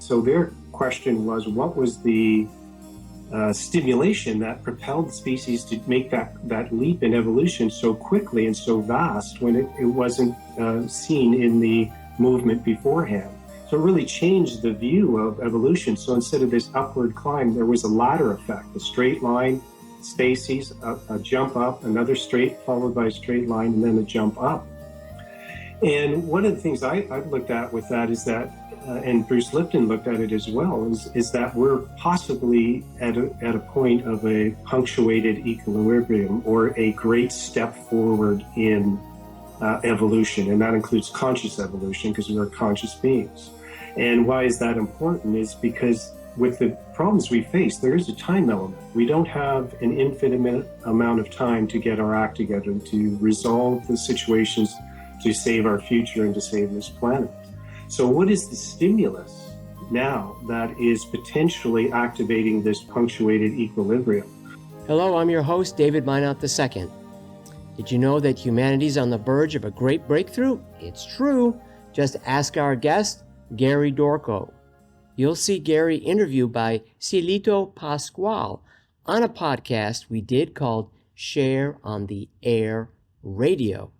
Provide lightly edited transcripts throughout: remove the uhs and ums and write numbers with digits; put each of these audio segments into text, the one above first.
So their question was, what was the stimulation that propelled species to make that leap in evolution so quickly and so vast when it wasn't seen in the movement beforehand? So it really changed the view of evolution. So instead of this upward climb, there was a ladder effect, a straight line, species, a jump up, another straight followed by a straight line, and then a jump up. And one of the things I've looked at with that is that, and Bruce Lipton looked at it as well, is that we're possibly at a point of a punctuated equilibrium, or a great step forward in evolution, and that includes conscious evolution, because we're conscious beings. And why is that important is because with the problems we face, there is a time element. We don't have an infinite amount of time to get our act together, to resolve the situations, to save our future and to save this planet. So what is the stimulus now that is potentially activating this punctuated equilibrium? Hello, I'm your host, David Minot II. Did you know that humanity's on the verge of a great breakthrough? It's true. Just ask our guest, Gary Dorko. You'll see Gary interviewed by Cielito Pascual on a podcast we did called Share-on-the-Air Radio.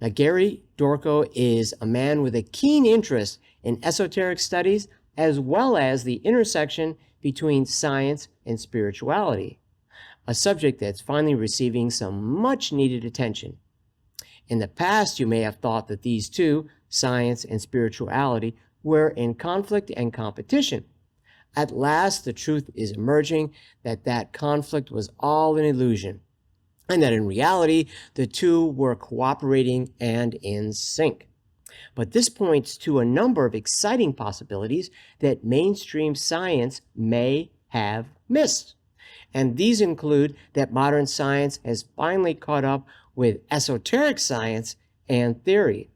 Now, Gary Dorko is a man with a keen interest in esoteric studies, as well as the intersection between science and spirituality, a subject that's finally receiving some much-needed attention. In the past, you may have thought that these two, science and spirituality, were in conflict and competition. At last, the truth is emerging that conflict was all an illusion, and that in reality, the two were cooperating and in sync. But this points to a number of exciting possibilities that mainstream science may have missed. And these include that modern science has finally caught up with esoteric science and theory.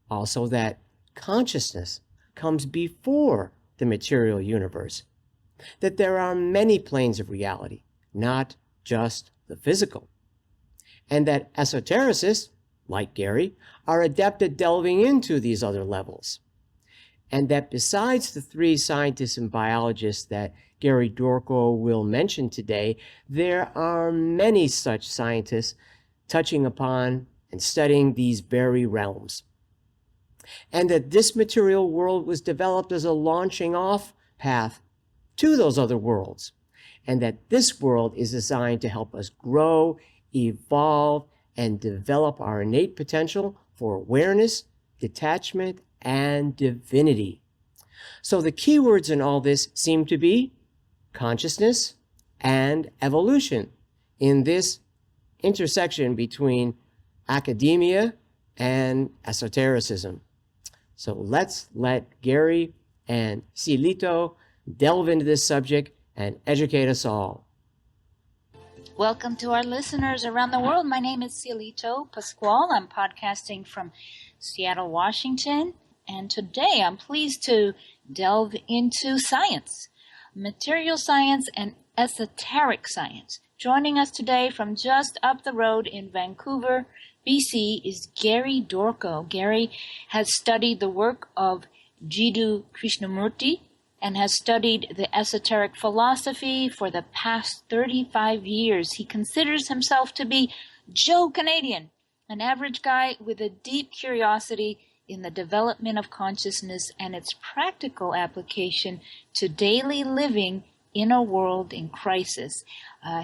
Also, that consciousness comes before the material universe. That there are many planes of reality, not just the physical. And that esotericists, like Gary, are adept at delving into these other levels. And that besides the three scientists and biologists that Gary Dorko will mention today, there are many such scientists touching upon and studying these very realms. And that this material world was developed as a launching off path to those other worlds. And that this world is designed to help us grow, evolve, and develop our innate potential for awareness, detachment, and divinity. So the keywords in all this seem to be consciousness and evolution in this intersection between academia and esotericism. So let's let Gary and Cielito delve into this subject and educate us all. Welcome to our listeners around the world. My name is Cielito Pascual. I'm podcasting from Seattle, Washington. And today I'm pleased to delve into science, material science and esoteric science. Joining us today from just up the road in Vancouver, BC is Gary Dorko. Gary has studied the work of Jiddu Krishnamurti and has studied the esoteric philosophy for the past 35 years. He considers himself to be Joe Canadian, an average guy with a deep curiosity in the development of consciousness and its practical application to daily living in a world in crisis.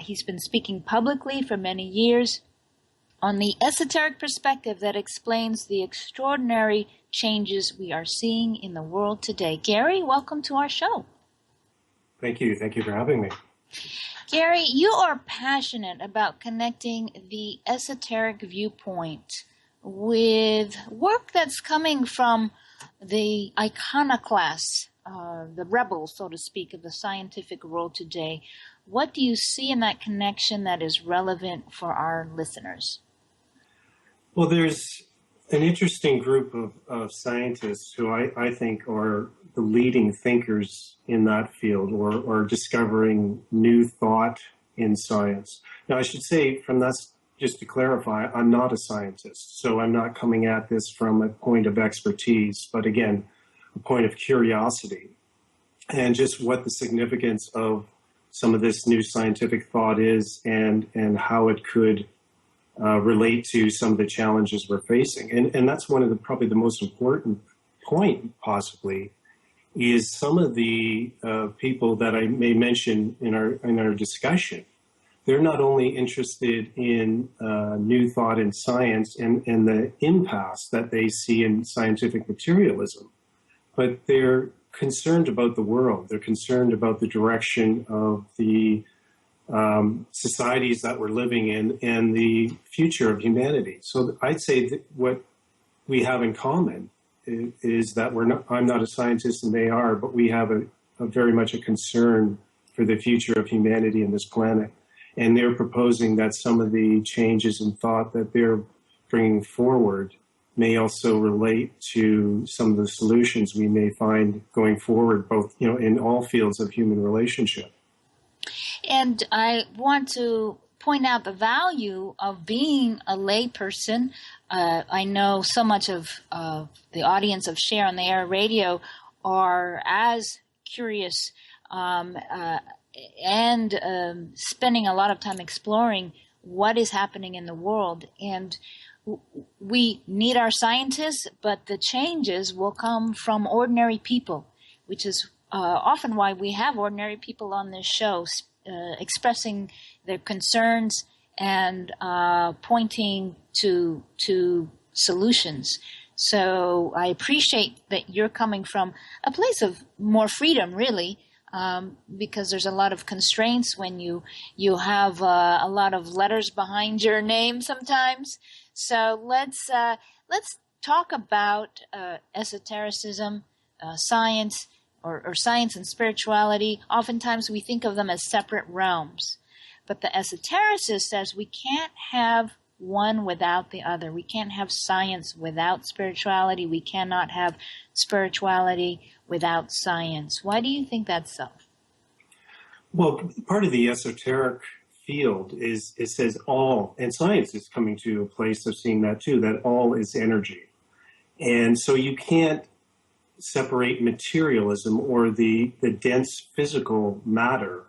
He's been speaking publicly for many years on the esoteric perspective that explains the extraordinary changes we are seeing in the world today. Gary, welcome to our show. Thank you. Thank you for having me. Gary, you are passionate about connecting the esoteric viewpoint with work that's coming from the iconoclasts, the rebels, so to speak, of the scientific world today. What do you see in that connection that is relevant for our listeners? Well, there's an interesting group of scientists who I think are the leading thinkers in that field, or discovering new thought in science. Now, I should say, just to clarify, I'm not a scientist, so I'm not coming at this from a point of expertise, but again, a point of curiosity. and just what the significance of some of this new scientific thought is, and how it could relate to some of the challenges we're facing. And that's one of the probably the most important point, possibly, is some of the people that I may mention in our discussion. They're not only interested in new thought in science and the impasse that they see in scientific materialism, but they're concerned about the world. They're concerned about the direction of the societies that we're living in and the future of humanity. So I'd say that what we have in common is that I'm not a scientist and they are, but we have a very much a concern for the future of humanity and this planet. And they're proposing that some of the changes in thought that they're bringing forward may also relate to some of the solutions we may find going forward, both, in all fields of human relationship. And I want to point out the value of being a layperson. I know so much of the audience of Share on the Air Radio are as curious and spending a lot of time exploring what is happening in the world. And we need our scientists, but the changes will come from ordinary people, which is often why we have ordinary people on this show expressing their concerns and pointing to solutions. So I appreciate that you're coming from a place of more freedom, really, because there's a lot of constraints when you have a lot of letters behind your name sometimes. So let's talk about esotericism, science, or science and spirituality. Oftentimes we think of them as separate realms, but the esotericist says we can't have one without the other. We can't have science without spirituality. We cannot have spirituality without science. Why do you think that's so? Well, part of the esoteric field is it says all, and science is coming to a place of seeing that too, that all is energy. And so you can't separate materialism or the dense physical matter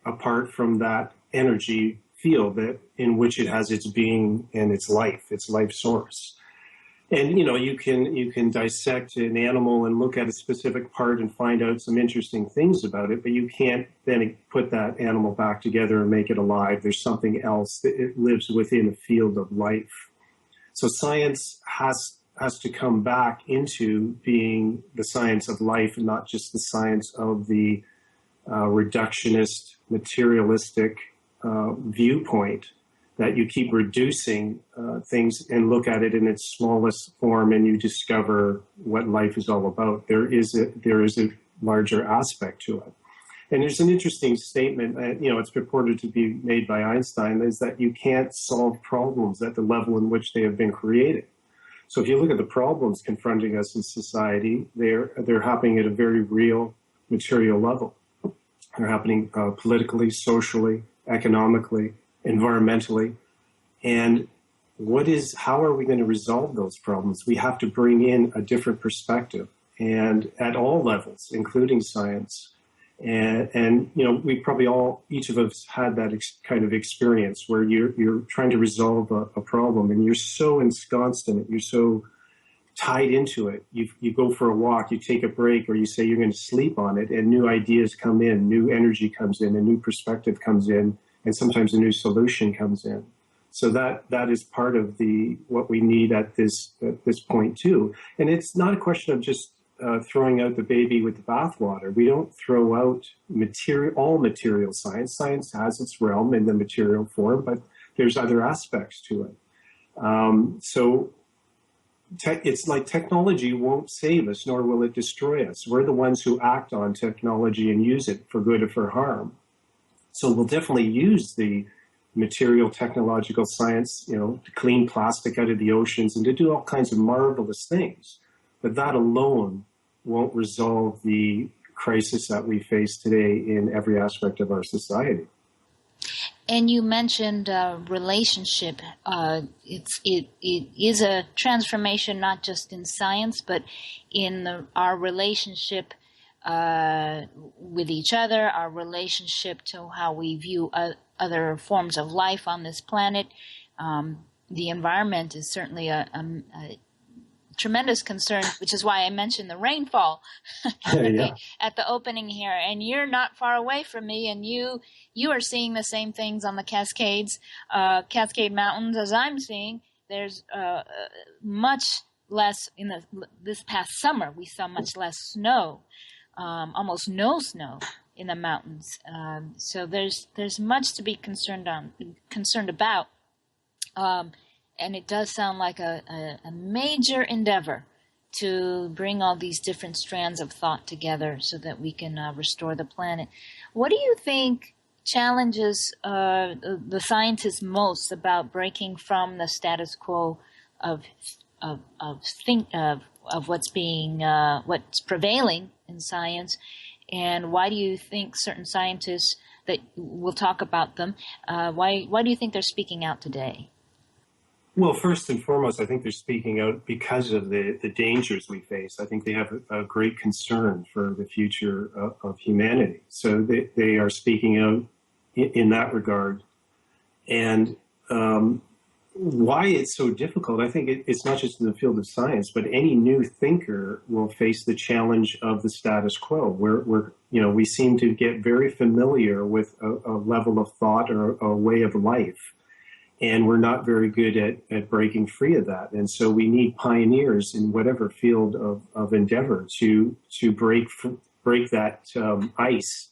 apart from that energy field that in which it has its being and its life source. And you can dissect an animal and look at a specific part and find out some interesting things about it, but you can't then put that animal back together and make it alive. There's something else that it lives within a field of life. So science has to come back into being the science of life and not just the science of the reductionist, materialistic viewpoint that you keep reducing things and look at it in its smallest form and you discover what life is all about. There is a larger aspect to it. And there's an interesting statement, it's purported to be made by Einstein, is that you can't solve problems at the level in which they have been created. So if you look at the problems confronting us in society, they're happening at a very real material level. They're happening politically, socially, economically, environmentally. And how are we going to resolve those problems? We have to bring in a different perspective, and at all levels, including science. And we probably each of us had that kind of experience where you're trying to resolve a problem and you're so ensconced in it, you're so tied into it. You go for a walk, you take a break, or you say you're going to sleep on it, and new ideas come in, new energy comes in, a new perspective comes in, and sometimes a new solution comes in. So that is part of what we need at this point too. And it's not a question of just throwing out the baby with the bathwater. We don't throw out all material science. Science has its realm in the material form, but there's other aspects to it. It's like technology won't save us, nor will it destroy us. We're the ones who act on technology and use it for good or for harm. So we'll definitely use the material technological science, to clean plastic out of the oceans and to do all kinds of marvelous things. But that alone won't resolve the crisis that we face today in every aspect of our society. And you mentioned relationship. It is a transformation not just in science, but in our relationship with each other, our relationship to how we view other forms of life on this planet. The environment is certainly a tremendous concern, which is why I mentioned the rainfall at the opening here. And you're not far away from me, and you are seeing the same things on the Cascades, Cascade Mountains, as I'm seeing. There's much less this past summer. We saw much less snow, almost no snow in the mountains. So there's much to be concerned about. And it does sound like a major endeavor to bring all these different strands of thought together so that we can restore the planet. What do you think challenges the scientists most about breaking from the status quo of what's prevailing in science, and why do you think certain scientists, that we'll talk about them, why do you think they're speaking out today? Well, first and foremost, I think they're speaking out because of the dangers we face. I think they have a great concern for the future of humanity. So they are speaking out in that regard. And why it's so difficult, I think it's not just in the field of science, but any new thinker will face the challenge of the status quo, where we seem to get very familiar with a level of thought or a way of life. And we're not very good at breaking free of that. And so we need pioneers in whatever field of endeavor to break that ice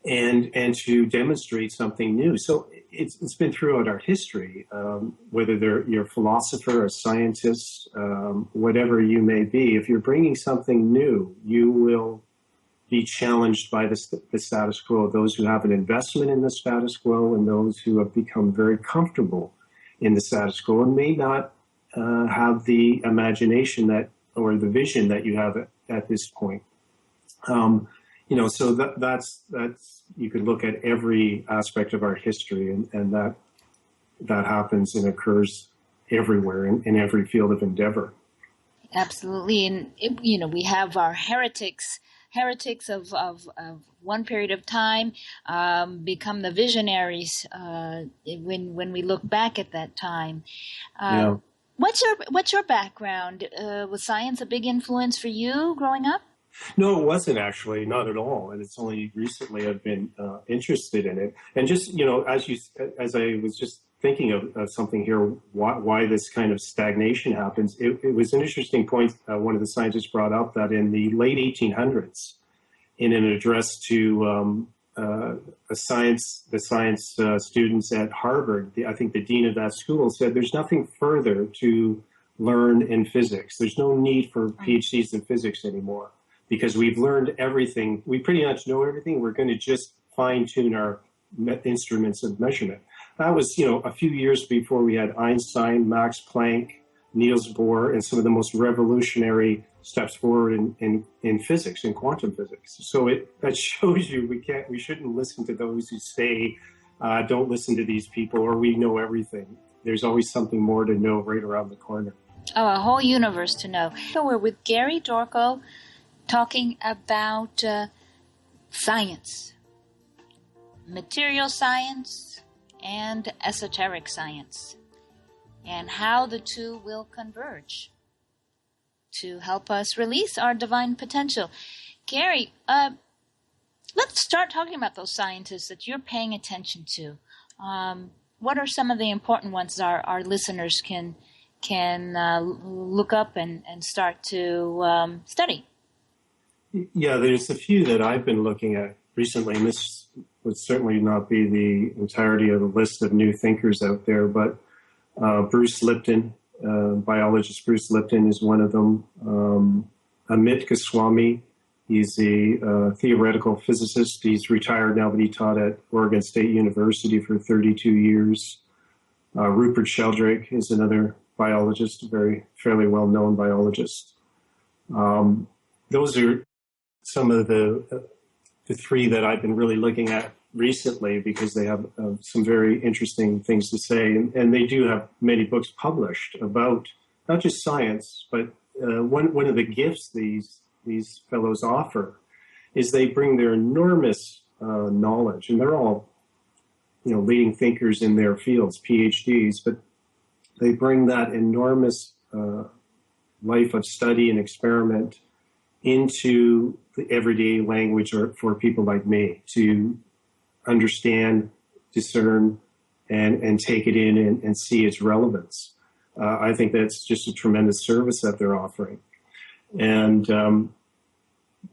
and to demonstrate something new. So it's been throughout our history, whether you're a philosopher, a scientist, whatever you may be. If you're bringing something new, you will be challenged by the status quo, those who have an investment in the status quo and those who have become very comfortable in the status quo and may not have the imagination or the vision that you have at this point. So that's you could look at every aspect of our history, and that happens and occurs everywhere in every field of endeavor. Absolutely. And we have our heretics of one period of time become the visionaries when we look back at that time. What's your background? Was science a big influence for you growing up? No, it wasn't actually, not at all. And it's only recently I've been interested in it. And just, as I was just thinking of something here, why this kind of stagnation happens, it was an interesting point one of the scientists brought up, that in the late 1800s, in an address to the science students at Harvard, I think the dean of that school said, there's nothing further to learn in physics. There's no need for PhDs in physics anymore, because we've learned everything. We pretty much know everything. We're going to just fine-tune our instruments of measurement. That was, a few years before we had Einstein, Max Planck, Niels Bohr, and some of the most revolutionary steps forward in physics, in quantum physics. So that shows you we shouldn't listen to those who say, don't listen to these people, or we know everything. There's always something more to know right around the corner. Oh, a whole universe to know. So we're with Gary Dorko talking about science, material science, and esoteric science, and how the two will converge to help us release our divine potential. Gary, let's start talking about those scientists that you're paying attention to. What are some of the important ones our listeners can look up and start to study? Yeah, there's a few that I've been looking at recently, and this would certainly not be the entirety of the list of new thinkers out there, but Bruce Lipton, biologist Bruce Lipton is one of them. Amit Goswami, he's a theoretical physicist. He's retired now, but he taught at Oregon State University for 32 years. Rupert Sheldrake is another biologist, a fairly well-known biologist. Those are some of the three that I've been really looking at recently, because they have some very interesting things to say. And they do have many books published about not just science, but one of the gifts these fellows offer is they bring their enormous knowledge, and they're all, leading thinkers in their fields, PhDs, but they bring that enormous life of study and experiment into the everyday language for people like me to understand, discern, and take it in and see its relevance. I think that's just a tremendous service that they're offering. And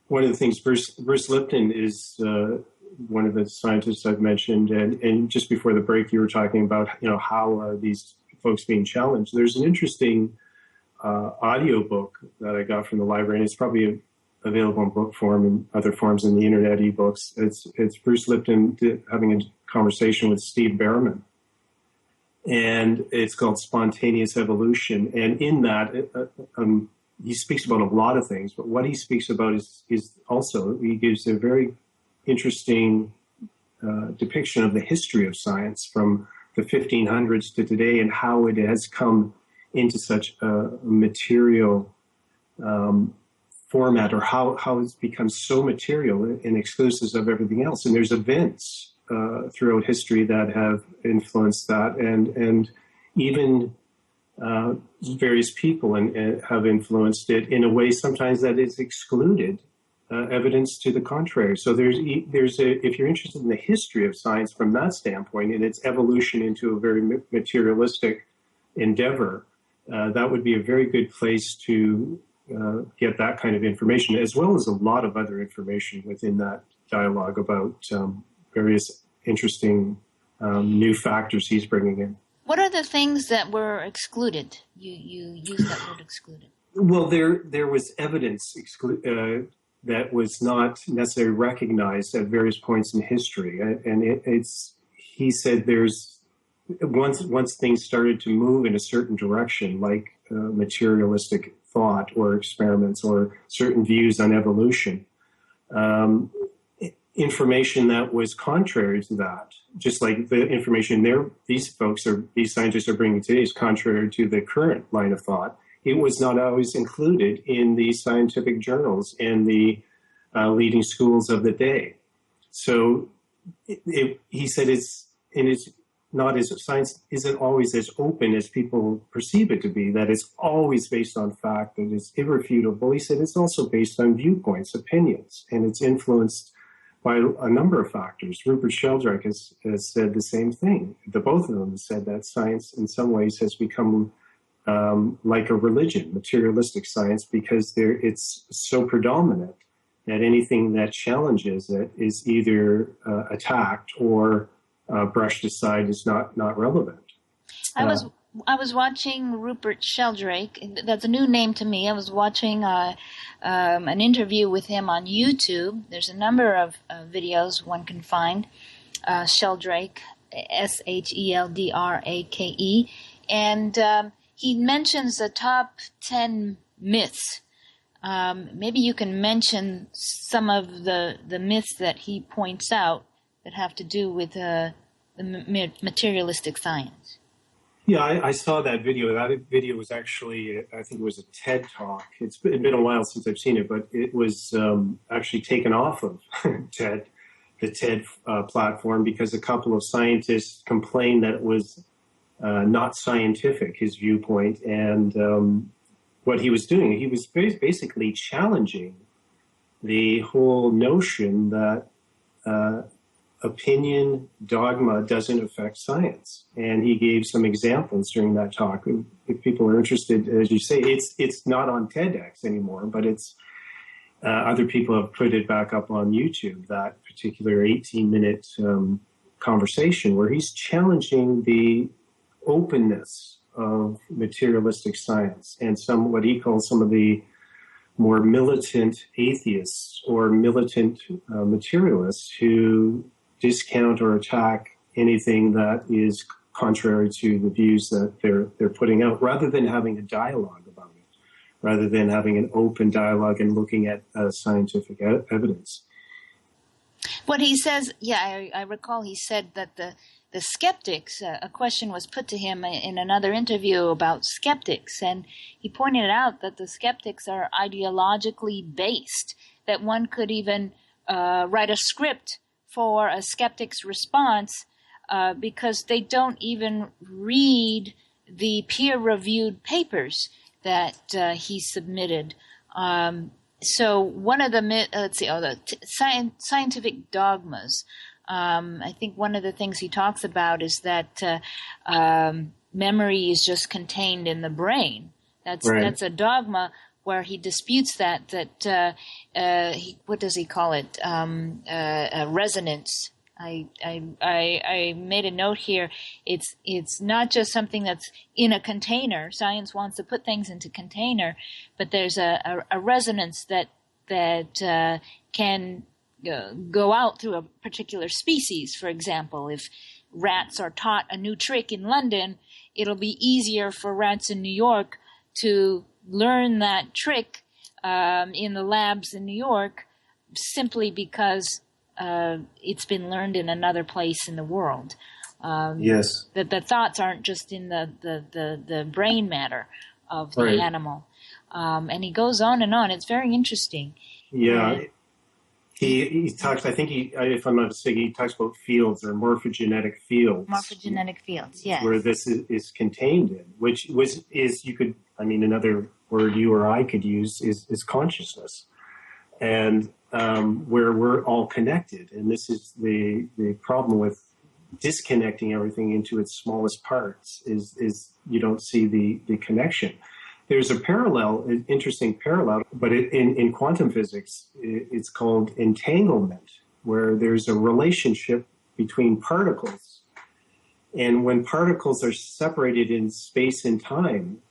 one of the things, Bruce Lipton is one of the scientists I've mentioned, and just before the break, you were talking about, how are these folks being challenged. There's an interesting audio book that I got from the library, and it's probably available in book form and other forms in the internet, ebooks. It's Bruce Lipton having a conversation with Steve Behrman, and it's called Spontaneous Evolution. And in that, he speaks about a lot of things, but what he speaks about is also, he gives a very interesting depiction of the history of science from the 1500s to today, and how it has come into such a material format, or how it's become so material and exclusive of everything else. And there's events throughout history that have influenced that, and even various people have influenced it in a way sometimes that is excluded evidence to the contrary. So if you're interested in the history of science from that standpoint and its evolution into a very materialistic endeavor, that would be a very good place to get that kind of information, as well as a lot of other information within that dialogue about various interesting new factors he's bringing in. What are the things that were excluded? You used that word excluded. Well, there was evidence that was not necessarily recognized at various points in history, and he said there's once things started to move in a certain direction, like materialistic thought or experiments or certain views on evolution, information that was contrary to that, just like the information these scientists are bringing today is contrary to the current line of thought. It was not always included in the scientific journals and the leading schools of the day. So he said it's not as science isn't always as open as people perceive it to be, that it's always based on fact, that it's irrefutable. He said it's also based on viewpoints, opinions, and it's influenced by a number of factors. Rupert Sheldrake has said the same thing. The both of them have said that science in some ways has become like a religion, materialistic science, because it's so predominant that anything that challenges it is either attacked or brushed aside as not relevant. I was watching Rupert Sheldrake. That's a new name to me. I was watching an interview with him on YouTube. There's a number of videos one can find. Sheldrake, Sheldrake, and he mentions the top 10 myths. Maybe you can mention some of the myths that he points out that have to do with the materialistic science. Yeah, I saw that video. That video was actually, I think it was a TED Talk. It's been a while since I've seen it, but it was actually taken off of the TED platform, because a couple of scientists complained that it was not scientific, his viewpoint. And what he was doing, he was basically challenging the whole notion that opinion, dogma doesn't affect science. And he gave some examples during that talk. If people are interested, as you say, it's not on TEDx anymore, but it's other people have put it back up on YouTube, that particular 18-minute conversation where he's challenging the openness of materialistic science and what he calls some of the more militant atheists or militant materialists who discount or attack anything that is contrary to the views that they're putting out, rather than having a dialogue about it, rather than having an open dialogue and looking at scientific evidence. What he says, I recall he said that the skeptics, a question was put to him in another interview about skeptics, and he pointed out that the skeptics are ideologically based, that one could even write a script for a skeptic's response because they don't even read the peer-reviewed papers that he submitted. So one of the scientific dogmas. I think one of the things he talks about is that memory is just contained in the brain. That's a dogma where he disputes that what does he call it? Resonance. I made a note here. It's not just something that's in a container. Science wants to put things into container, but there's a resonance that can go out through a particular species. For example, if rats are taught a new trick in London, it'll be easier for rats in New York to learn that trick in the labs in New York, simply because it's been learned in another place in the world. Yes. That the thoughts aren't just in the brain matter of the animal. And he goes on and on. It's very interesting. Yeah. He talks, I think if I'm not mistaken, he talks about fields or morphogenetic fields. Morphogenetic fields, yes. Where this is contained in, which another word you or I could use is consciousness. And where we're all connected. And this is the problem with disconnecting everything into its smallest parts is you don't see the connection. There's a parallel, an interesting parallel, but in quantum physics, it's called entanglement, where there's a relationship between particles. And when particles are separated in space and time,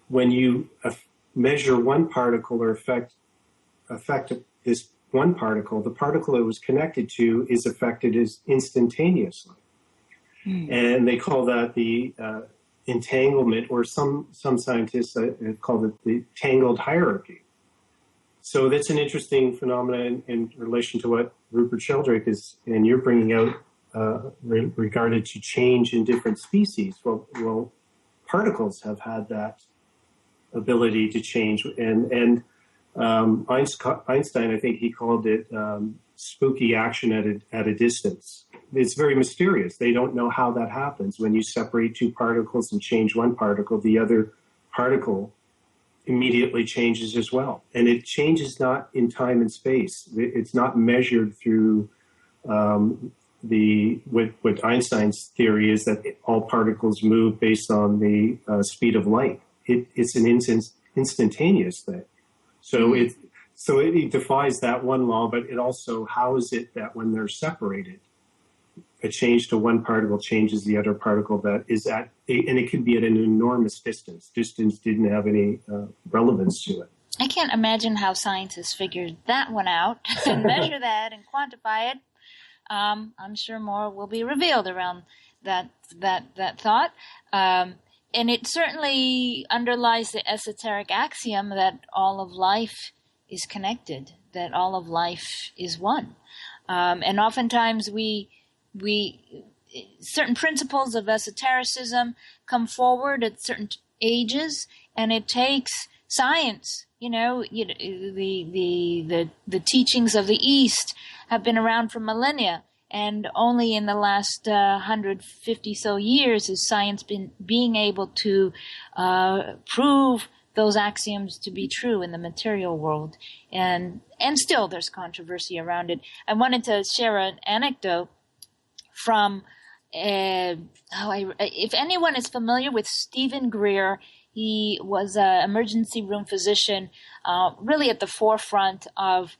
when you measure one particle or affect this one particle, the particle it was connected to is affected as instantaneously. And they call that the entanglement, or some scientists have called it the tangled hierarchy. So that's an interesting phenomenon in relation to what Rupert Sheldrake is, and you're bringing out regarded to change in different species. Well, particles have had that ability to change, and Einstein, I think he called it spooky action at a distance. It's very mysterious. They don't know how that happens. When you separate two particles and change one particle, the other particle immediately changes as well. And it changes not in time and space. It's not measured through what Einstein's theory is, that all particles move based on the speed of light. It's an instantaneous thing. So it defies that one law, but it also, how is it that when they're separated, a change to one particle changes the other particle that is and it could be at an enormous distance. Distance didn't have any relevance to it. I can't imagine how scientists figured that one out and measure that and quantify it. I'm sure more will be revealed around that thought. And it certainly underlies the esoteric axiom that all of life is connected, that all of life is one. And oftentimes we certain principles of esotericism come forward at certain ages, and it takes science. The teachings of the East have been around for millennia, and only in the last 150 so years has science been being able to prove those axioms to be true in the material world, and still there's controversy around it. I wanted to share an anecdote from if anyone is familiar with Stephen Greer. He was an emergency room physician, really at the forefront of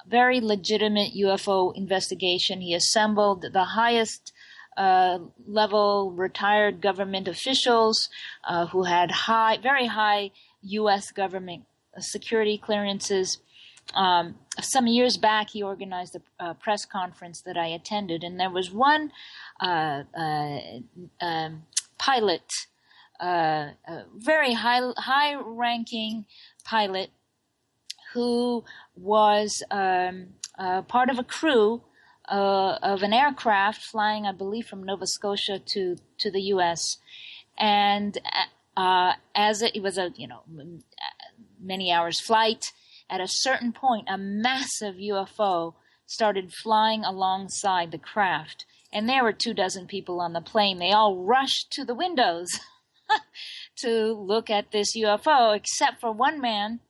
very legitimate UFO investigation. He assembled the highest level retired government officials who had very high U.S. government security clearances. Some years back, he organized a press conference that I attended, and there was one pilot, a very high-ranking pilot, who was part of a crew of an aircraft flying, I believe, from Nova Scotia to the U.S. And as it was a many hours flight. at a certain point, a massive UFO started flying alongside the craft. And there were 24 people on the plane. They all rushed to the windows to look at this UFO, except for one man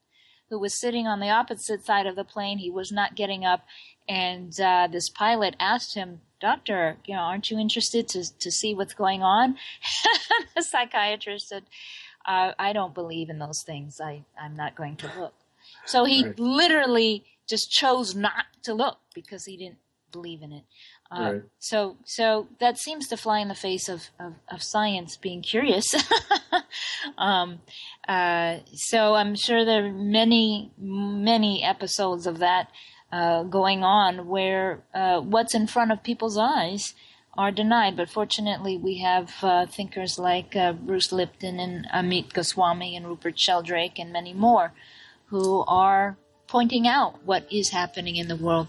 who was sitting on the opposite side of the plane. He was not getting up. And this pilot asked him, "Doctor, aren't you interested to see what's going on?" The psychiatrist said, "I don't believe in those things. I'm not going to look." So he literally just chose not to look because he didn't believe in it. So that seems to fly in the face of science being curious. So I'm sure there are many episodes of that going on where what's in front of people's eyes are denied. But fortunately, we have thinkers like Bruce Lipton and Amit Goswami and Rupert Sheldrake and many more who are pointing out what is happening in the world.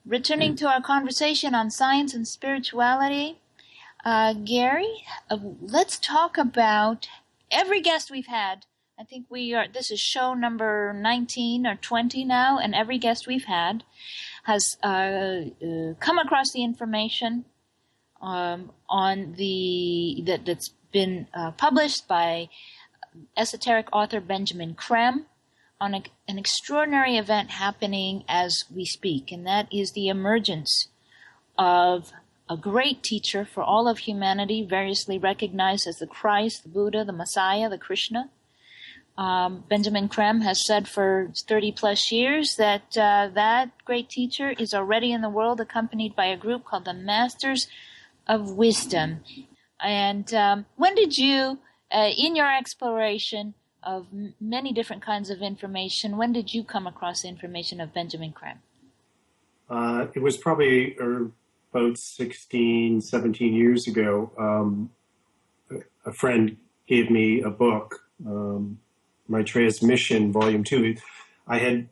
Returning to our conversation on science and spirituality, Gary, let's talk about every guest we've had. I think this is show number 19 or 20 now, and every guest we've had has come across the information that's been published by esoteric author Benjamin Creme on an extraordinary event happening as we speak, and that is the emergence of a great teacher for all of humanity, variously recognized as the Christ, the Buddha, the Messiah, the Krishna. Benjamin Creme has said for 30 plus years that that great teacher is already in the world, accompanied by a group called the Masters of Wisdom. And when did you, in your exploration of many different kinds of information, when did you come across the information of Benjamin Creme? It was probably about 16, 17 years ago. A friend gave me a book, Maitreya's Mission, Volume 2. I had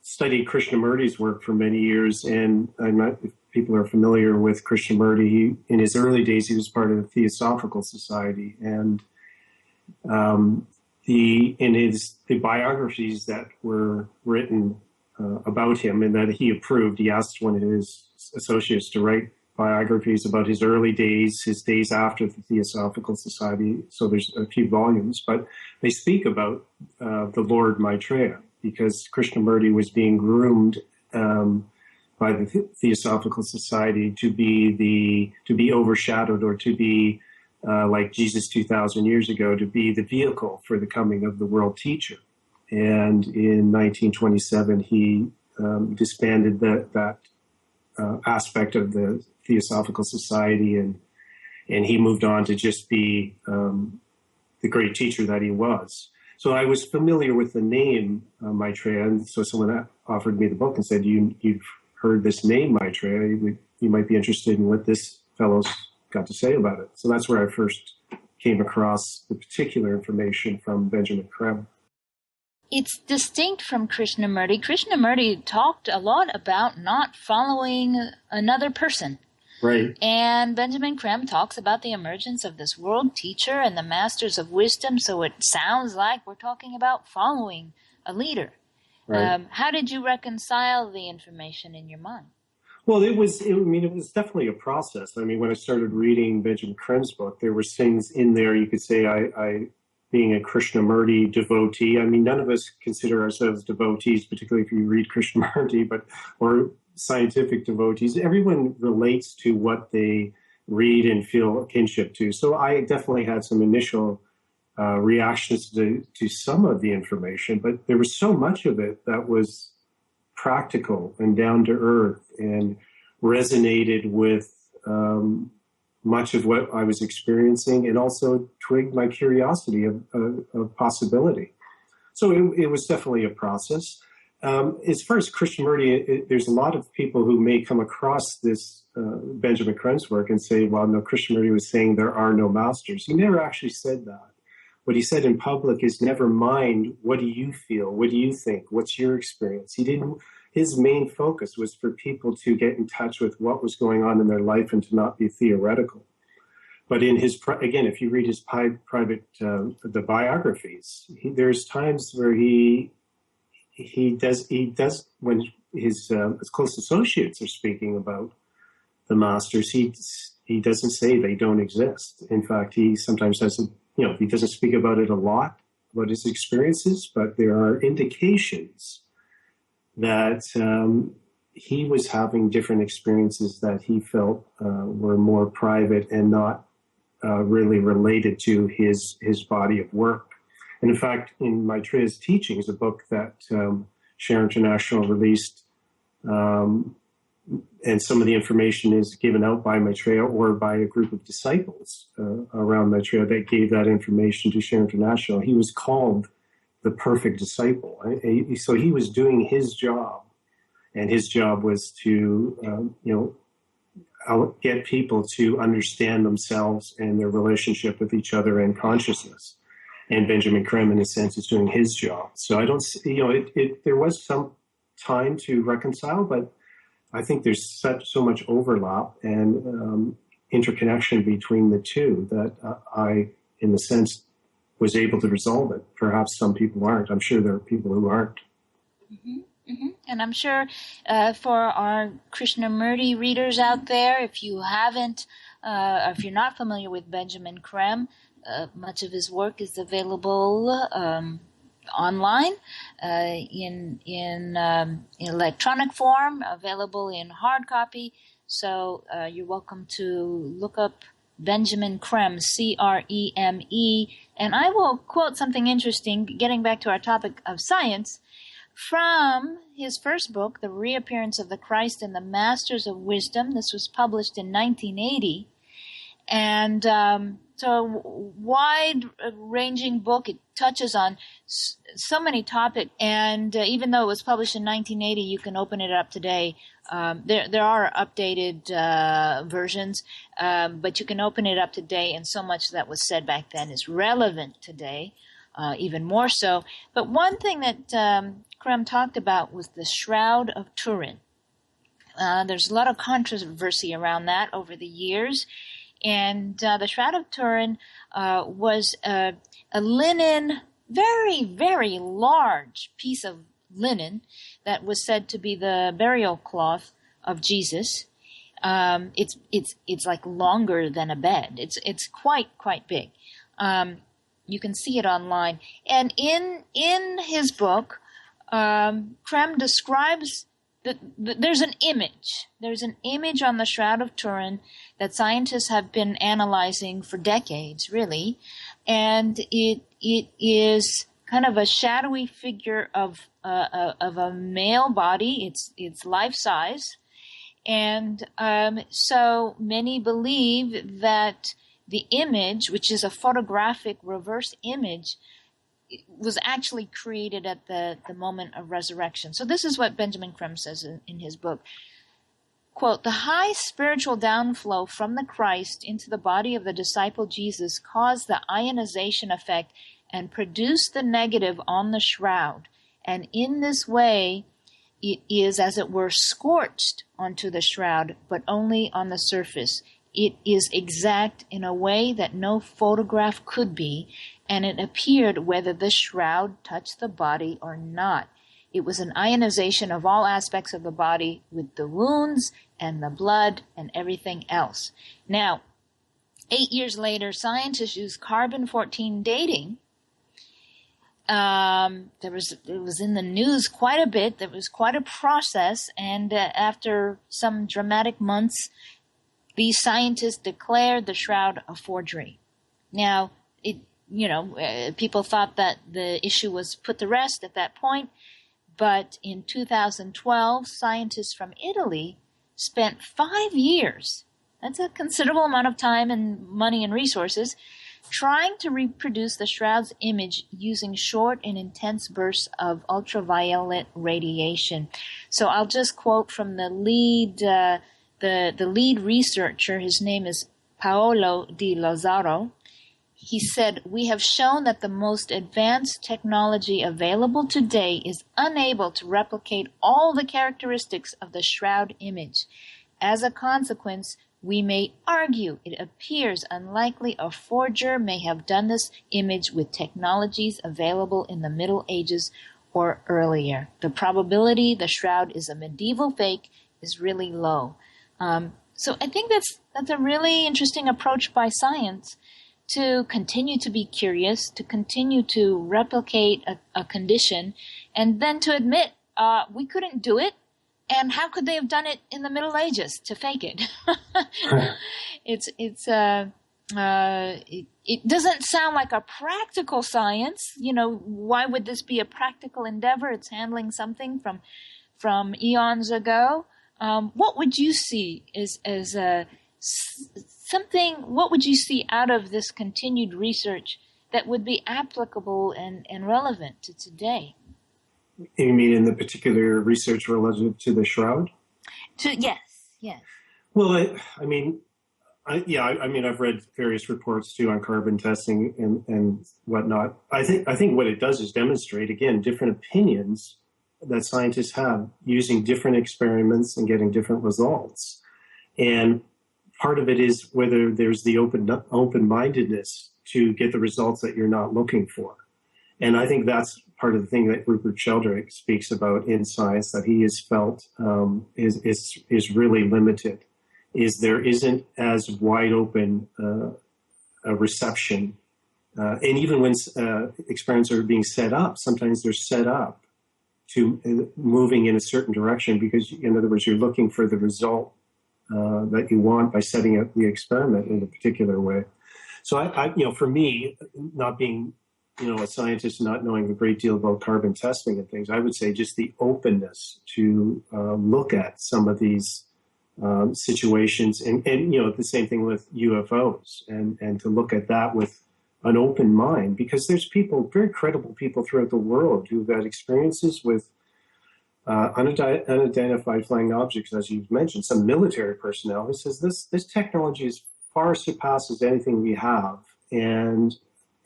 studied Krishnamurti's work for many years, and I'm not, if people are familiar with Krishnamurti, in his early days, he was part of the Theosophical Society, and the biographies that were written about him and that he approved, he asked one of his associates to write biographies about his early days, his days after the Theosophical Society. So there's a few volumes, but they speak about the Lord Maitreya, because Krishnamurti was being groomed by the Theosophical Society to be overshadowed, or to be like Jesus 2,000 years ago, to be the vehicle for the coming of the world teacher. And in 1927, he disbanded that aspect of the Theosophical Society, and he moved on to just be the great teacher that he was. So I was familiar with the name Maitreya, and so someone offered me the book and said, "You've heard this name Maitreya, you might be interested in what this fellow's got to say about it." So that's where I first came across the particular information from Benjamin Creme. It's distinct from Krishnamurti. Krishnamurti talked a lot about not following another person. Right. And Benjamin Creme talks about the emergence of this world teacher and the Masters of Wisdom, so it sounds like we're talking about following a leader. Right. How did you reconcile the information in your mind? Well, it was definitely a process. I mean, when I started reading Benjamin Creme's book, there were things in there, you could say, I being a Krishnamurti devotee, I mean, none of us consider ourselves devotees, particularly if you read Krishnamurti, or scientific devotees. Everyone relates to what they read and feel a kinship to. So I definitely had some initial reactions to some of the information, but there was so much of it that was practical and down to earth and resonated with much of what I was experiencing, and also twigged my curiosity of possibility. So it was definitely a process. As far as Krishnamurti, there's a lot of people who may come across this Benjamin Creme's work and say, well, no, Krishnamurti was saying there are no masters. He never actually said that. What he said in public is, never mind, what do you feel? What do you think? What's your experience? His main focus was for people to get in touch with what was going on in their life and to not be theoretical. But in his, again, if you read his private, the biographies, there's times where he he does when his close associates are speaking about the masters, he doesn't say they don't exist. In fact, he sometimes doesn't, he doesn't speak about it a lot, about his experiences, but there are indications that he was having different experiences that he felt were more private and not really related to his body of work. And in fact, in Maitreya's Teachings, a book that Share International released, and some of the information is given out by Maitreya or by a group of disciples around Maitreya that gave that information to Share International. He was called the perfect disciple. So he was doing his job, and his job was to, get people to understand themselves and their relationship with each other and consciousness. And Benjamin Creme, in a sense, is doing his job. So I don't see, there was some time to reconcile, but I think there's so much overlap and interconnection between the two that I, in a sense, was able to resolve it. Perhaps some people aren't. I'm sure there are people who aren't. Mm-hmm. Mm-hmm. And I'm sure for our Krishnamurti readers out there, if you haven't, if you're not familiar with Benjamin Creme, much of his work is available online in electronic form, available in hard copy. So you're welcome to look up Benjamin Creme, C-R-E-M-E. And I will quote something interesting, getting back to our topic of science, from his first book, The Reappearance of the Christ and the Masters of Wisdom. This was published in 1980. And so a wide-ranging book. It touches on so many topics. And even though it was published in 1980, you can open it up today. There are updated versions, but you can open it up today, and so much that was said back then is relevant today, even more so. But one thing that Creme talked about was the Shroud of Turin. There's a lot of controversy around that over the years. And the Shroud of Turin was a linen, very, very large piece of linen that was said to be the burial cloth of Jesus. It's like longer than a bed. It's quite big. You can see it online. And in his book, Creme describes that there's an image. There's an image on the Shroud of Turin that scientists have been analyzing for decades, really. And it is kind of a shadowy figure of a male body. It's life size. And so many believe that the image, which is a photographic reverse image, was actually created at the moment of resurrection. So this is what Benjamin Creme says in his book. Quote, the high spiritual downflow from the Christ into the body of the disciple Jesus caused the ionization effect and produced the negative on the shroud. And in this way, it is, as it were, scorched onto the shroud, but only on the surface. It is exact in a way that no photograph could be, and it appeared whether the shroud touched the body or not. It was an ionization of all aspects of the body with the wounds and the blood and everything else. Now, 8 years later, scientists used carbon-14 dating. It was in the news quite a bit. There was quite a process, and after some dramatic months, these scientists declared the shroud a forgery. Now, people thought that the issue was put to rest at that point, but in 2012, scientists from Italy spent 5 years, that's a considerable amount of time and money and resources, trying to reproduce the shroud's image using short and intense bursts of ultraviolet radiation. So I'll just quote from the lead the lead researcher. His name is Paolo Di Lazzaro. He said, we have shown that the most advanced technology available today is unable to replicate all the characteristics of the shroud image. As a consequence, we may argue it appears unlikely a forger may have done this image with technologies available in the Middle Ages or earlier. The probability the shroud is a medieval fake is really low. So I think that's a really interesting approach by science to continue to be curious, to continue to replicate a condition, and then to admit we couldn't do it, and how could they have done it in the Middle Ages to fake it? It doesn't sound like a practical science. Why would this be a practical endeavor? It's handling something from eons ago. What would you see as something? What would you see out of this continued research that would be applicable and relevant to today? You mean in the particular research relative to the shroud? Yes. Well, I've read various reports too on carbon testing and whatnot. I think what it does is demonstrate, again, different opinions that scientists have using different experiments and getting different results. And part of it is whether there's the open-mindedness to get the results that you're not looking for. And I think that's part of the thing that Rupert Sheldrake speaks about in science that he has felt is really limited, is there isn't as wide open a reception. And even when experiments are being set up, sometimes they're set up to moving in a certain direction because, in other words, you're looking for the result that you want by setting up the experiment in a particular way. So for me, not being a scientist, not knowing a great deal about carbon testing and things, I would say just the openness to look at some of these situations and the same thing with UFOs and to look at that with an open mind, because there's people, very credible people throughout the world who've had experiences with unidentified flying objects, as you've mentioned, some military personnel who says this technology is far surpasses anything we have, and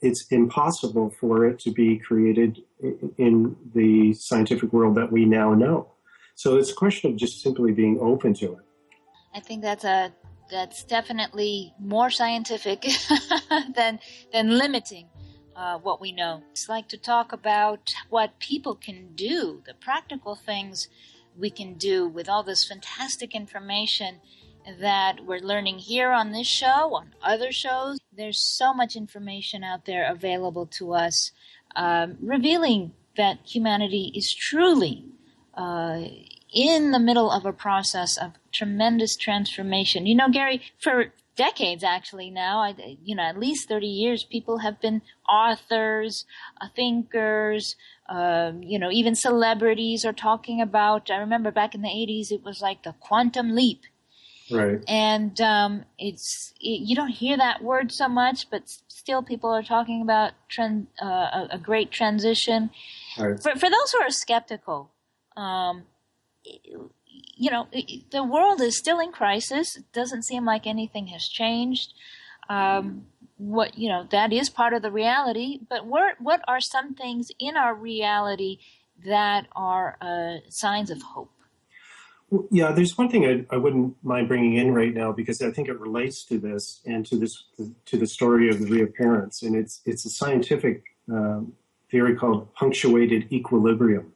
it's impossible for it to be created in the scientific world that we now know. So it's a question of just simply being open to it. I think that's definitely more scientific than limiting what we know. It's like to talk about what people can do, the practical things we can do with all this fantastic information that we're learning here on this show, on other shows. There's so much information out there available to us, revealing that humanity is truly in the middle of a process of tremendous transformation. Gary, for decades actually now, at least 30 years, people have been authors, thinkers, even celebrities are talking about, I remember back in the 80s, it was like the quantum leap. Right. And you don't hear that word so much, but still people are talking about a great transition. Right. For those who are skeptical, the world is still in crisis. It doesn't seem like anything has changed. That is part of the reality. But what are some things in our reality that are signs of hope? Yeah, there's one thing I wouldn't mind bringing in right now because I think it relates to this and to the story of the reappearance, and it's a scientific theory called punctuated equilibrium,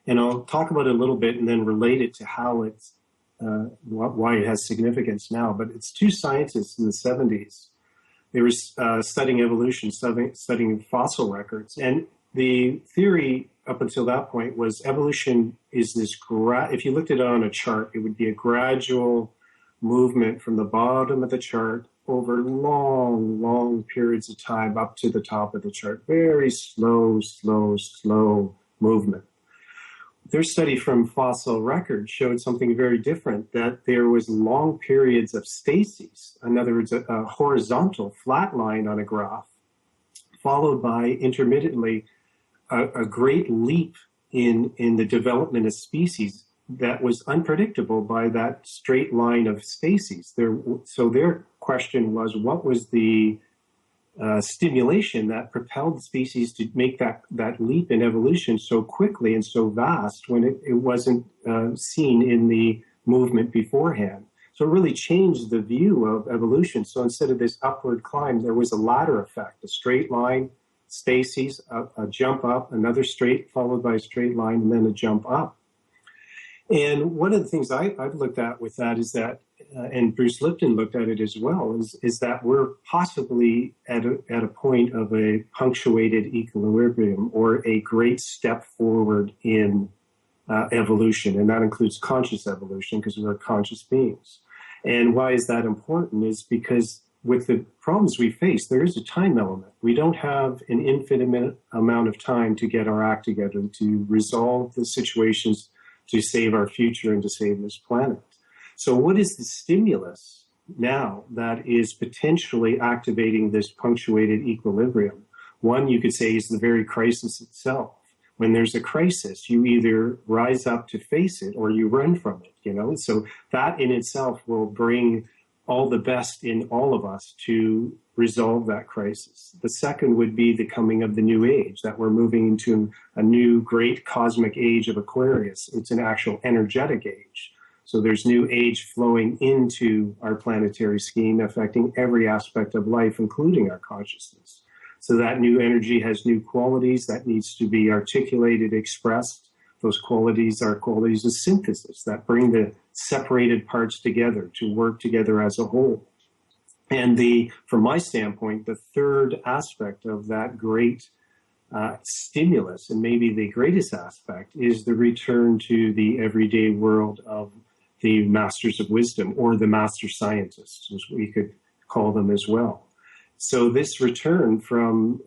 and I'll talk about it a little bit and then relate it to how it's why it has significance now. But it's two scientists in the 70s. They were studying evolution, studying fossil records, and the theory up until that point was evolution is this, if you looked at it on a chart, it would be a gradual movement from the bottom of the chart over long, long periods of time up to the top of the chart. Very slow movement. Their study from fossil records showed something very different, that there was long periods of stasis. In other words, a horizontal flat line on a graph, followed by intermittently a great leap in the development of species that was unpredictable by that straight line of stasis. So their question was, what was the stimulation that propelled species to make that leap in evolution so quickly and so vast when it wasn't seen in the movement beforehand? So it really changed the view of evolution. So instead of this upward climb, there was a ladder effect, a straight line, spaces, a jump up, another straight followed by a straight line, and then a jump up. And one of the things I've looked at with that is that, and Bruce Lipton looked at it as well, is that we're possibly at a point of a punctuated equilibrium, or a great step forward in evolution, and that includes conscious evolution, because we're conscious beings. And why is that important? Is because with the problems we face, there is a time element. We don't have an infinite amount of time to get our act together, to resolve the situations, to save our future, and to save this planet. So what is the stimulus now that is potentially activating this punctuated equilibrium? One, you could say, is the very crisis itself. When there's a crisis, you either rise up to face it or you run from it, you know? So that in itself will bring all the best in all of us to resolve that crisis. The second would be the coming of the new age, that we're moving into a new great cosmic age of Aquarius. It's an actual energetic age. So there's new age flowing into our planetary scheme, affecting every aspect of life, including our consciousness. So that new energy has new qualities that needs to be articulated, expressed. Those qualities are qualities of synthesis that bring the separated parts together to work together as a whole. And from my standpoint, the third aspect of that great stimulus, and maybe the greatest aspect, is the return to the everyday world of the masters of wisdom, or the master scientists, as we could call them as well. So this return from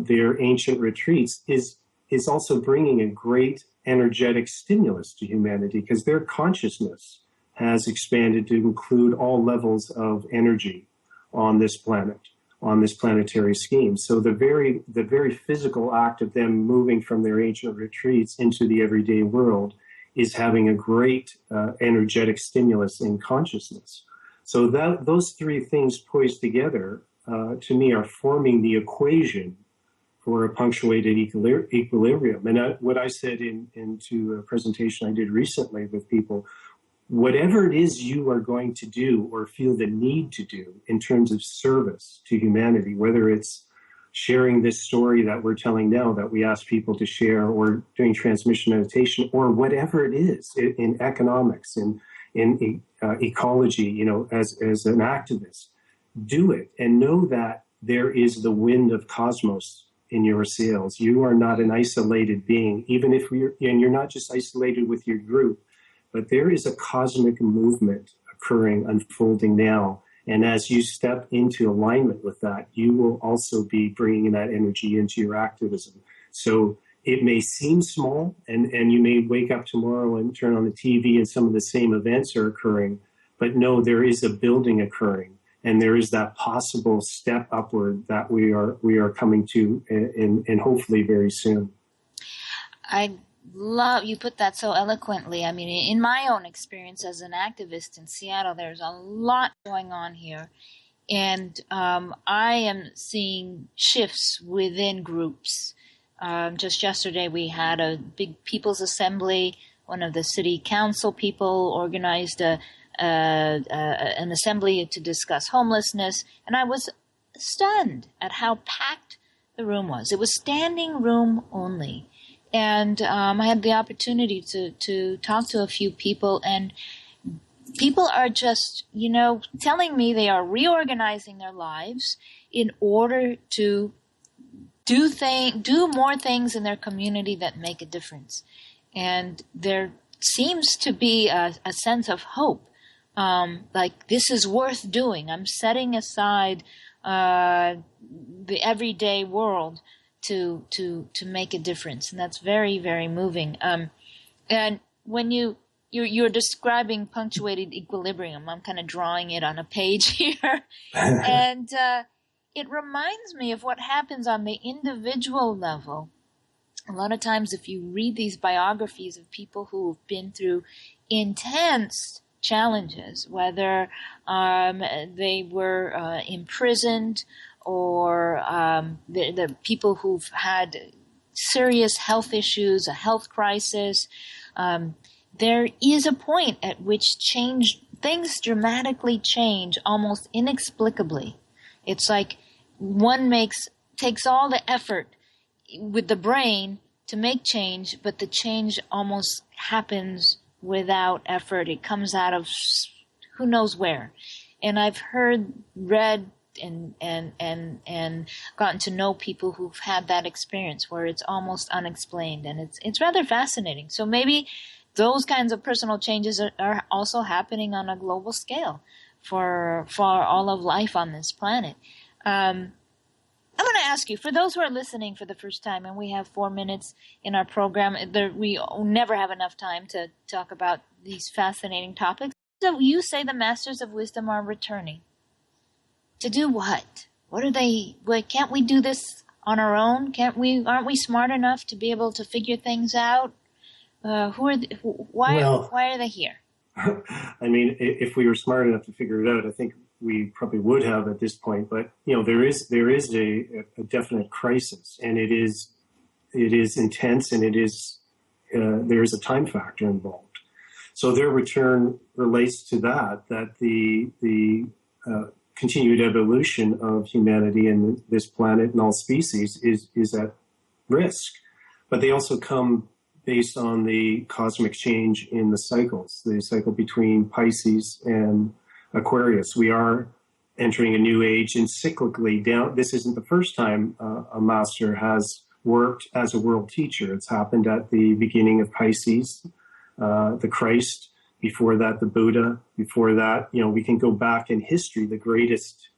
their ancient retreats is also bringing a great energetic stimulus to humanity, because their consciousness has expanded to include all levels of energy on this planet, on this planetary scheme. So the very physical act of them moving from their ancient retreats into the everyday world is having a great energetic stimulus in consciousness. So those three things poised together, to me, are forming the equation for a punctuated equilibrium. And what I said into a presentation I did recently with people, whatever it is you are going to do or feel the need to do in terms of service to humanity, whether it's sharing this story that we're telling now that we ask people to share, or doing transmission meditation, or whatever it is in economics, in ecology, you know, as an activist, do it and know that there is the wind of cosmos in your sails. You are not an isolated being, even if and you're not just isolated with your group, but there is a cosmic movement occurring, unfolding now. And as you step into alignment with that, you will also be bringing that energy into your activism. So it may seem small, and you may wake up tomorrow and turn on the TV and some of the same events are occurring, but no, there is a building occurring. And there is that possible step upward that we are coming to, and hopefully very soon. I love you put that so eloquently. I mean, in my own experience as an activist in Seattle, there's a lot going on here, and I am seeing shifts within groups. Just yesterday, we had a big people's assembly. One of the city council people organized an assembly to discuss homelessness, and I was stunned at how packed the room was. It was standing room only, and I had the opportunity to talk to a few people, and people are just, you know, telling me they are reorganizing their lives in order to do more things in their community that make a difference. And there seems to be a sense of hope. Like, this is worth doing. I'm setting aside the everyday world to make a difference, and that's very, very moving. And when you're describing punctuated equilibrium, I'm kind of drawing it on a page here, and it reminds me of what happens on the individual level. A lot of times, if you read these biographies of people who have been through intense challenges, whether they were imprisoned, or the people who've had serious health issues, a health crisis, there is a point at which things dramatically change almost inexplicably. It's like one makes takes all the effort with the brain to make change, but the change almost happens without effort. It comes out of who knows where. And I've read and gotten to know people who've had that experience where it's almost unexplained, and it's rather fascinating. So maybe those kinds of personal changes are also happening on a global scale for all of life on this planet. I'm going to ask you, for those who are listening for the first time, and we have 4 minutes in our program, we never have enough time to talk about these fascinating topics. So you say the Masters of Wisdom are returning. To do what? What are they? Can't we do this on our own? Aren't we smart enough to be able to figure things out? Why are they here? I mean, if we were smart enough to figure it out, I think we probably would have at this point. But there is a definite crisis, and it is intense, and there is a time factor involved. So their return relates to that the continued evolution of humanity and this planet and all species is at risk. But they also come based on the cosmic change in the cycle between Pisces and Aquarius. We are entering a new age, and cyclically down. This isn't the first time a master has worked as a world teacher. It's happened at the beginning of Pisces, the Christ. Before that, the Buddha. Before that, we can go back in history. The greatest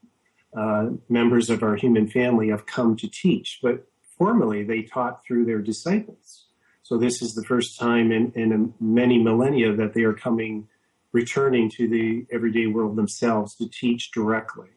members of our human family have come to teach, but formerly they taught through their disciples. So this is the first time in many millennia that they are returning to the everyday world themselves to teach directly.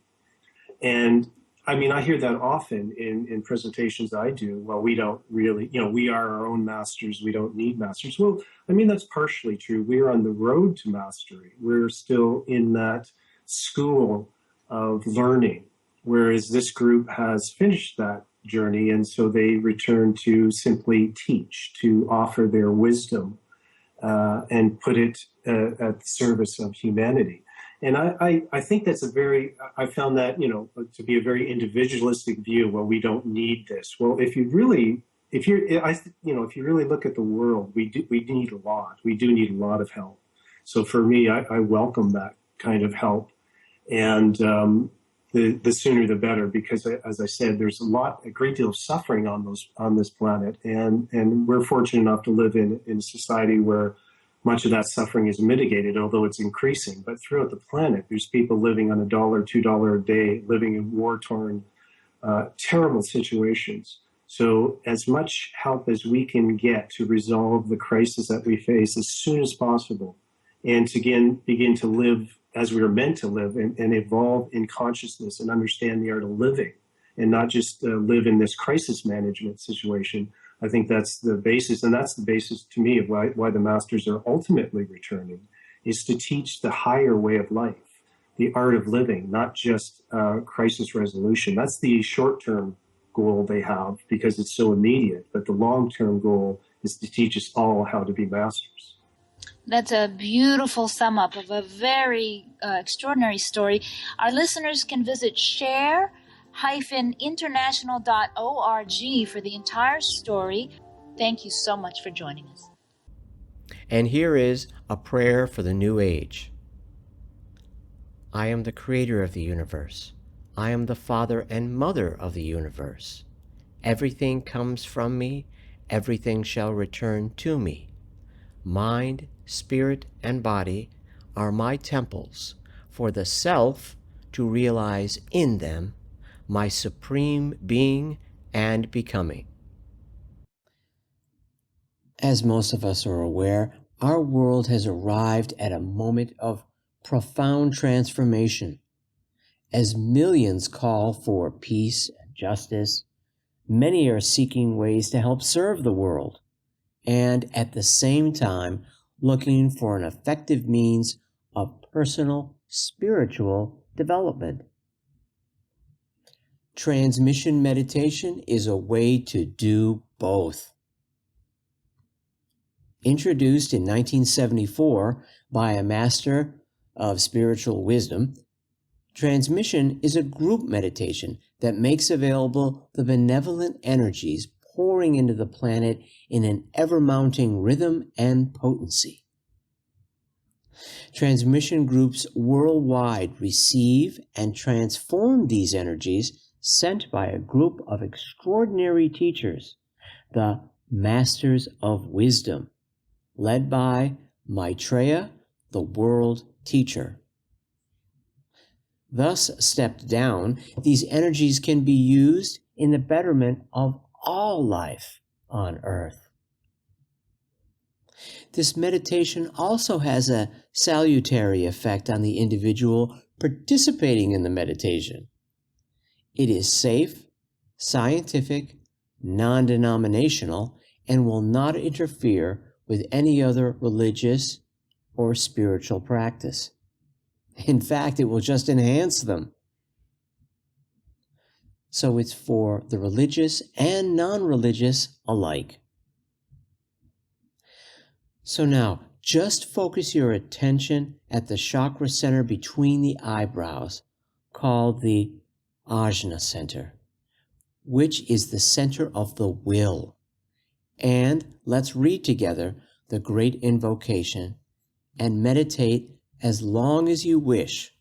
And I mean, I hear that often in presentations I do. Well, we don't really, we are our own masters. We don't need masters. Well, I mean, that's partially true. We're on the road to mastery. We're still in that school of learning, whereas this group has finished that journey. And so they return to simply teach, to offer their wisdom and put it at the service of humanity. And I think that's I found that, to be a very individualistic view. Well, we don't need this. Well, if you really look at the world, we need a lot. We do need a lot of help. So for me, I welcome that kind of help. And the sooner the better, because as I said, there's a great deal of suffering on this planet. And we're fortunate enough to live in a society where much of that suffering is mitigated, although it's increasing. But throughout the planet, there's people living on $1, $2 a day, living in war-torn, terrible situations. So as much help as we can get to resolve the crisis that we face as soon as possible, and to begin to live as we are meant to live and evolve in consciousness and understand the art of living, and not just live in this crisis management situation. I think that's the basis, and that's the basis to me of why the masters are ultimately returning, is to teach the higher way of life, the art of living, not just crisis resolution. That's the short-term goal they have because it's so immediate, but the long-term goal is to teach us all how to be masters. That's a beautiful sum up of a very extraordinary story. Our listeners can visit Share-International.org for the entire story. Thank you so much for joining us. And here is a prayer for the new age. I am the creator of the universe. I am the father and mother of the universe. Everything comes from me. Everything shall return to me. Mind, spirit, and body are my temples for the self to realize in them my supreme being and becoming. As most of us are aware, our world has arrived at a moment of profound transformation. As millions call for peace and justice, many are seeking ways to help serve the world, and at the same time looking for an effective means of personal spiritual development. Transmission meditation is a way to do both. Introduced in 1974 by a master of spiritual wisdom, Transmission is a group meditation that makes available the benevolent energies pouring into the planet in an ever-mounting rhythm and potency. Transmission groups worldwide receive and transform these energies sent by a group of extraordinary teachers, the Masters of Wisdom, led by Maitreya, the World Teacher. Thus stepped down, these energies can be used in the betterment of all life on earth. This meditation also has a salutary effect on the individual participating in the meditation. It is safe, scientific, non-denominational, and will not interfere with any other religious or spiritual practice. In fact, it will just enhance them. So it's for the religious and non-religious alike. So now, just focus your attention at the chakra center between the eyebrows, called the Ajna center, which is the center of the will. And let's read together the great invocation and meditate as long as you wish,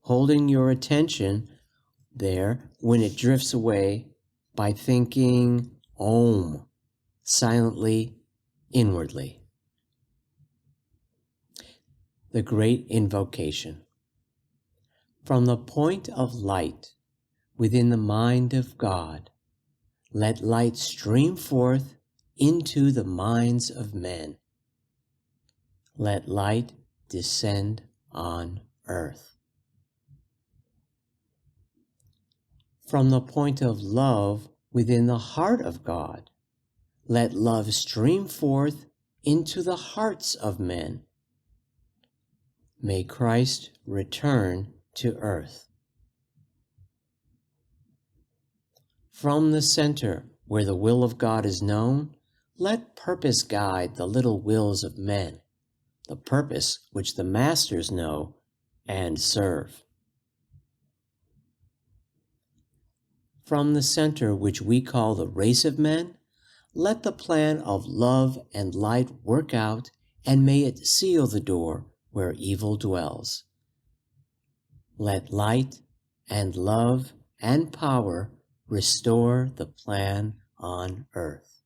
holding your attention there when it drifts away by thinking Om silently, inwardly. The great invocation. From the point of light within the mind of God, let light stream forth into the minds of men. Let light descend on earth. From the point of love within the heart of God, let love stream forth into the hearts of men. May Christ return to earth. From the center where the will of God is known, let purpose guide the little wills of men, the purpose which the masters know and serve. From the center which we call the race of men, let the plan of love and light work out, and may it seal the door where evil dwells. Let light and love and power restore the plan on earth.